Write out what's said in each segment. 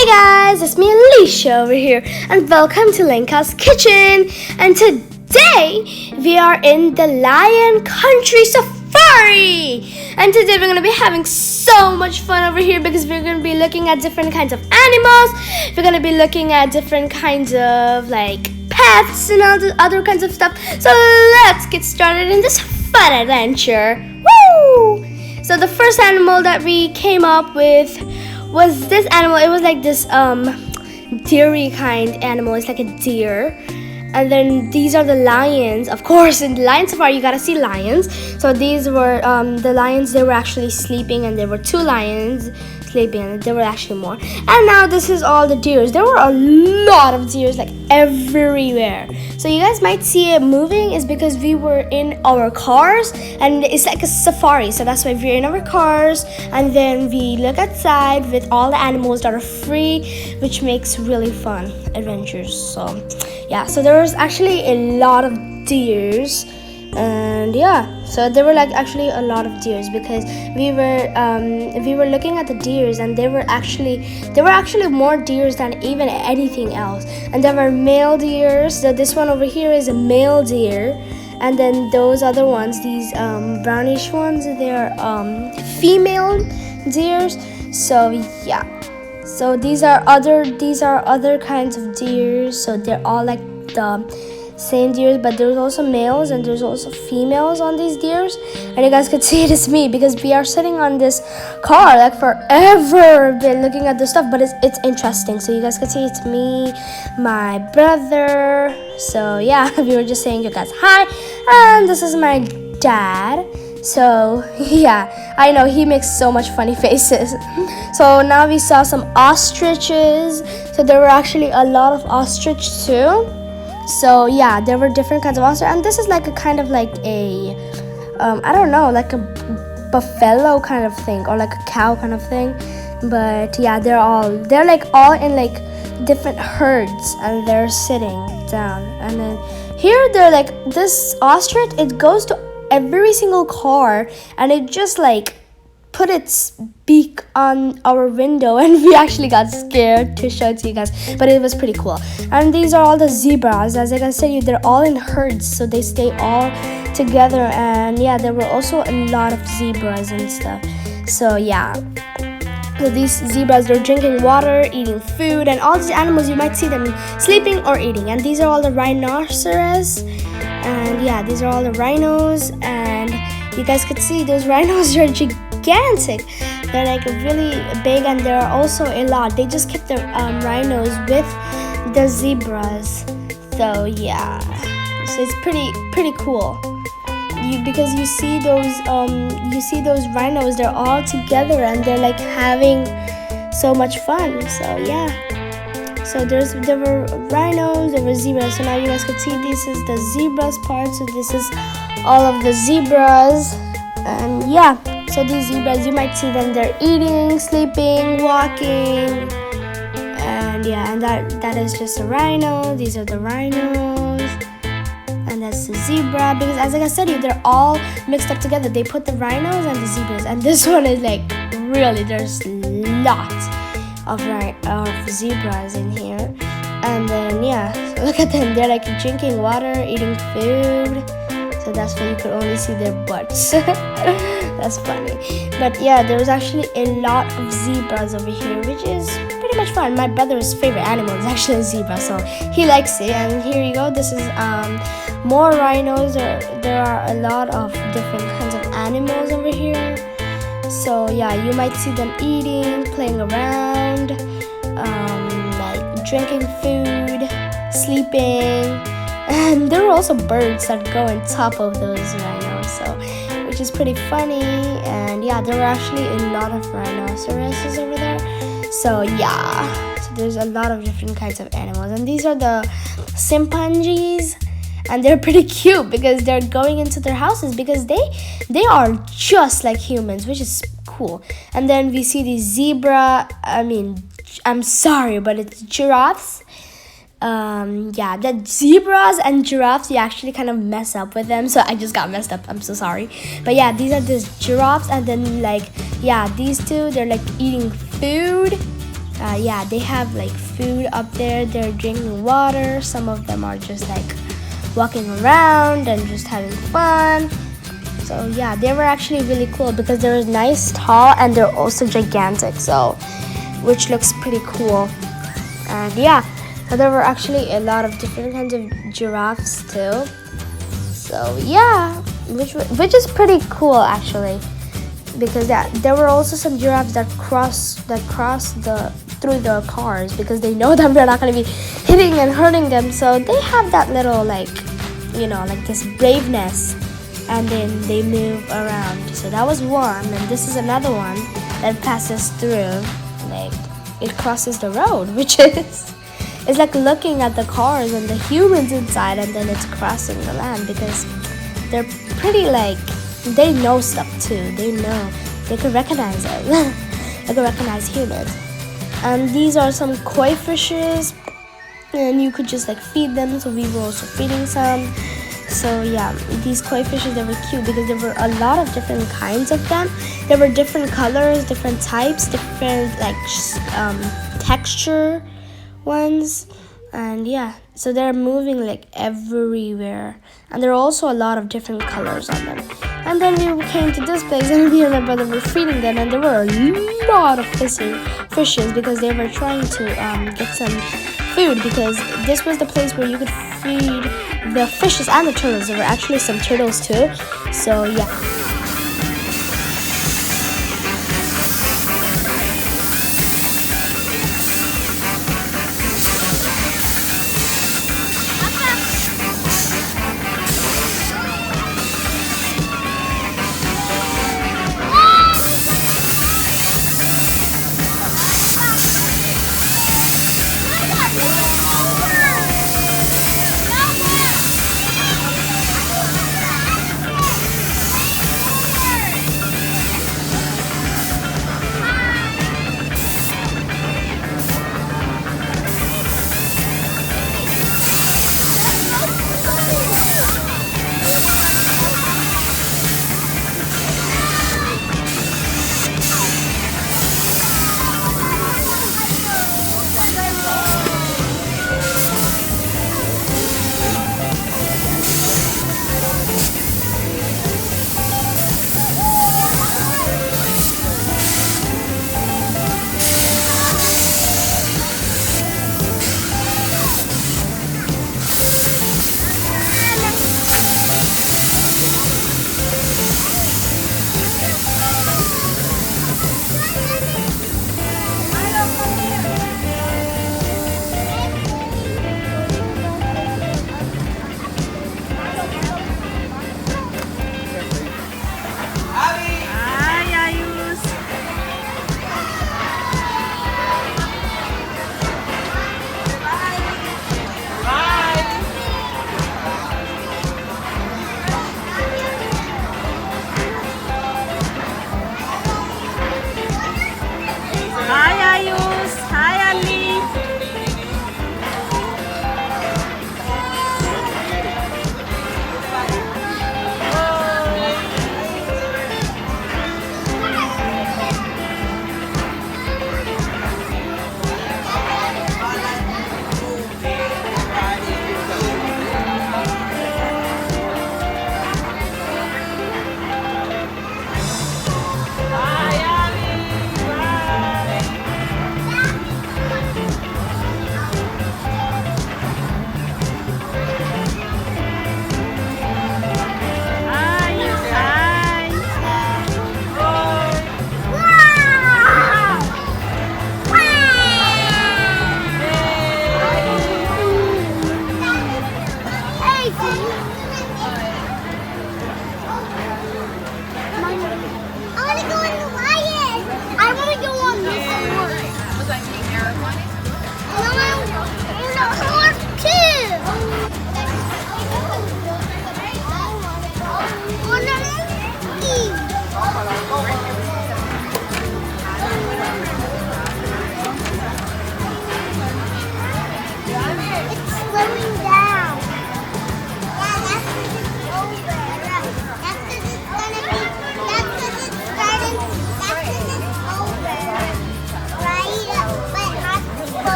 Hey guys, it's me Alicia over here and welcome to Lenka's Kitchen. And today we are in the Lion Country Safari. And today we're going to be having so much fun over here because we're going to be looking at different kinds of animals. We're going to be looking at different kinds of pets and all the other kinds of stuff. So let's get started in this fun adventure. Woo! So the first animal that we came up with was this animal. It was like this deery kind animal. It's like a deer. And then these are the lions. Of course, in the lion safari you gotta see lions. So these were the lions. They were actually sleeping, and there were two lions sleeping, and there were actually more. And now this is all the deers. There were a lot of deers everywhere. So you guys might see it moving is because we were in our cars, and it's like a safari. So that's why we're in our cars, and then we look outside with all the animals that are free, which makes really fun adventures. So yeah, so there was actually a lot of deers, and yeah, so there were actually a lot of deers because we were looking at the deers, and there were actually more deers than even anything else. And there were male deers. So this one over here is a male deer, and then those other ones, these brownish ones, they're female deers. So yeah. So these are other kinds of deer. So they're all like the same deers, but there's also males and there's also females on these deers. And you guys could see it is me because we are sitting on this car forever, been looking at this stuff, but it's interesting. So you guys could see it's me, my brother. So yeah, we were just saying you guys hi, and this is my dad. So yeah, I know he makes so much funny faces. So now we saw some ostriches. So there were actually a lot of ostrich too. So yeah, there were different kinds of ostrich, and this is a kind of a I don't know, like a buffalo kind of thing, or like a cow kind of thing. But yeah, they're all in different herds, and they're sitting down. And then here they're this ostrich, it goes to every single car, and it just put its beak on our window, and we actually got scared to show it to you guys, but it was pretty cool. And these are all the zebras. As I said, they're all in herds, so they stay all together. And yeah, there were also a lot of zebras and stuff. So yeah, so these zebras, they're drinking water, eating food, and all these animals, you might see them sleeping or eating. And these are all the rhinoceros. And yeah, these are all the rhinos, and you guys could see those rhinos are gigantic. They're really big, and there are also a lot. They just kept the rhinos with the zebras. So yeah, so it's pretty cool. Because you see those rhinos, they're all together, and they're having so much fun. So yeah. So there were rhinos, there were zebras. So now you guys could see this is the zebras part. So this is all of the zebras. And yeah, so these zebras, you might see them, they're eating, sleeping, walking. And yeah, and that is just a rhino. These are the rhinos. And that's the zebra. Because as I said, they're all mixed up together. They put the rhinos and the zebras. And this one is really, there's lots of zebras in here. And then yeah, so look at them, they're drinking water, eating food. So that's why you could only see their butts. That's funny. But yeah, there was actually a lot of zebras over here, which is pretty much fun. My brother's favorite animal is actually a zebra, so he likes it. And here you go, this is more rhinos. There are a lot of different kinds of animals over here. So yeah, you might see them eating, playing around, drinking food, sleeping. And there were also birds that go on top of those rhinos, so which is pretty funny. And yeah, there were actually a lot of rhinoceroses over there. So yeah, so there's a lot of different kinds of animals. And these are the chimpanzees. And they're pretty cute because they're going into their houses because they are just like humans, which is cool. And then we see these I'm sorry, but it's giraffes. Yeah, the zebras and giraffes, you actually kind of mess up with them, so I just got messed up, I'm so sorry. But yeah, these are the giraffes, and then yeah, these two, they're eating food. Yeah, they have like food up there. They're drinking water. Some of them are just like walking around and just having fun. So yeah, they were actually really cool because they're nice, tall, and they're also gigantic. So, which looks pretty cool. And yeah, so there were actually a lot of different kinds of giraffes too. So yeah, which is pretty cool actually, because there were also some giraffes that cross the through the cars because they know that we're not going to be hitting and hurting them. So they have that little like this braveness, and then they move around. So that was one, and this is another one that passes through, like it crosses the road, which is it's like looking at the cars and the humans inside, and then it's crossing the land because they're pretty like they know stuff too. They could recognize it. They could recognize humans. And these are some koi fishes, and you could just like feed them. So we were also feeding some. So yeah, these koi fishes, they were cute because there were a lot of different kinds of them. There were different colors, different types, different like texture ones. And yeah, so they're moving like everywhere, and there are also a lot of different colors on them. And then we came to this place, and me and my brother were feeding them, and there were a lot of fishes because they were trying to get some food, because this was the place where you could feed the fishes and the turtles. There were actually some turtles too. So yeah.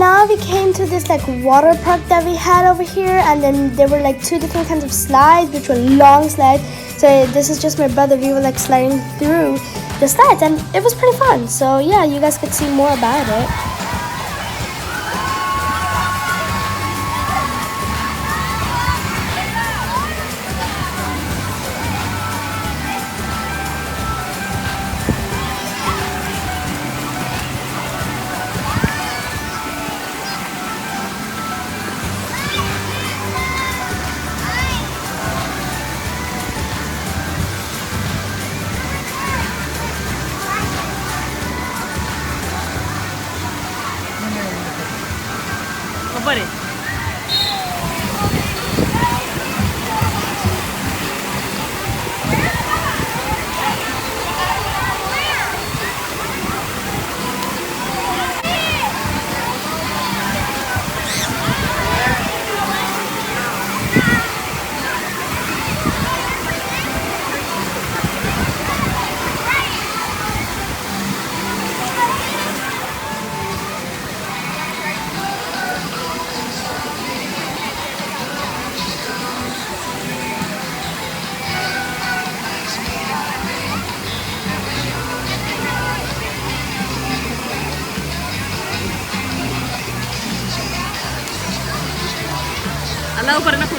now we came to this like water park that we had over here, and then there were like two different kinds of slides, which were long slides. So this is just my brother. We were like sliding through the slides, and it was pretty fun. So yeah, you guys could see more about it. Allow pa rin ako.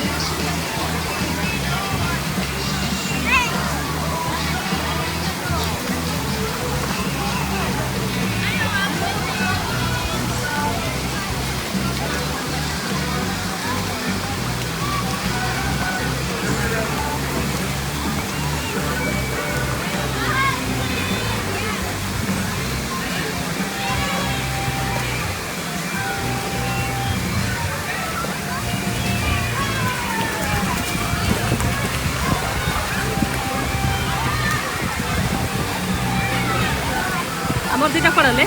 Amor, dito parale.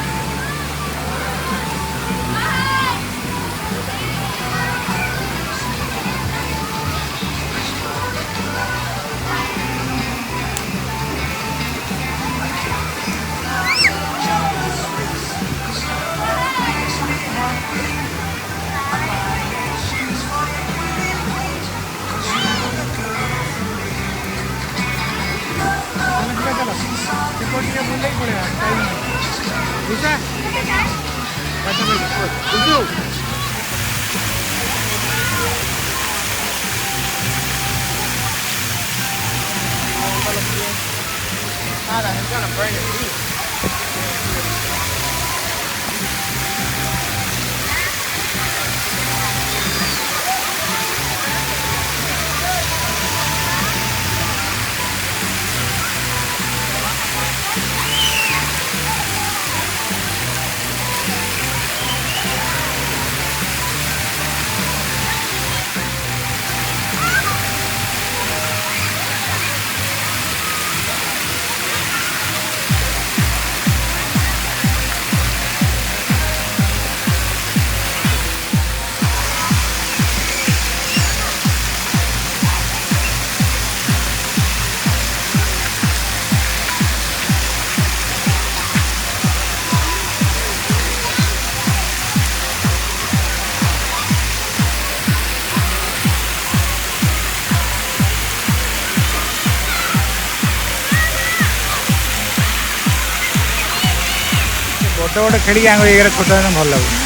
Bisa? Baca lagi. Ujuk. Nada, he's gonna burn your feet. बड़ बड़ खेल आगे छोट भल लगे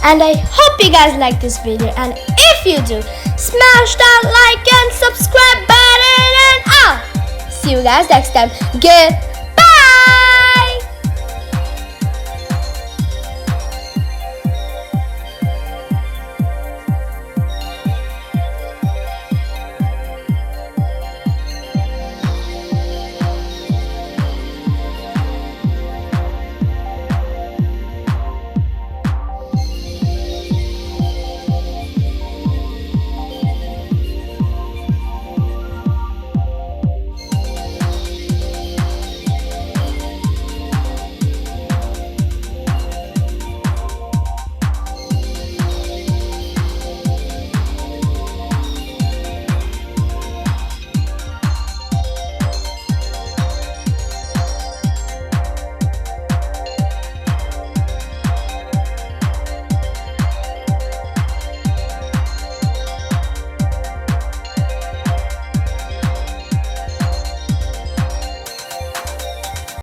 And I hope you guys like this video, and if you do, smash that like and subscribe button, and I'll see you guys next time. Goodbye.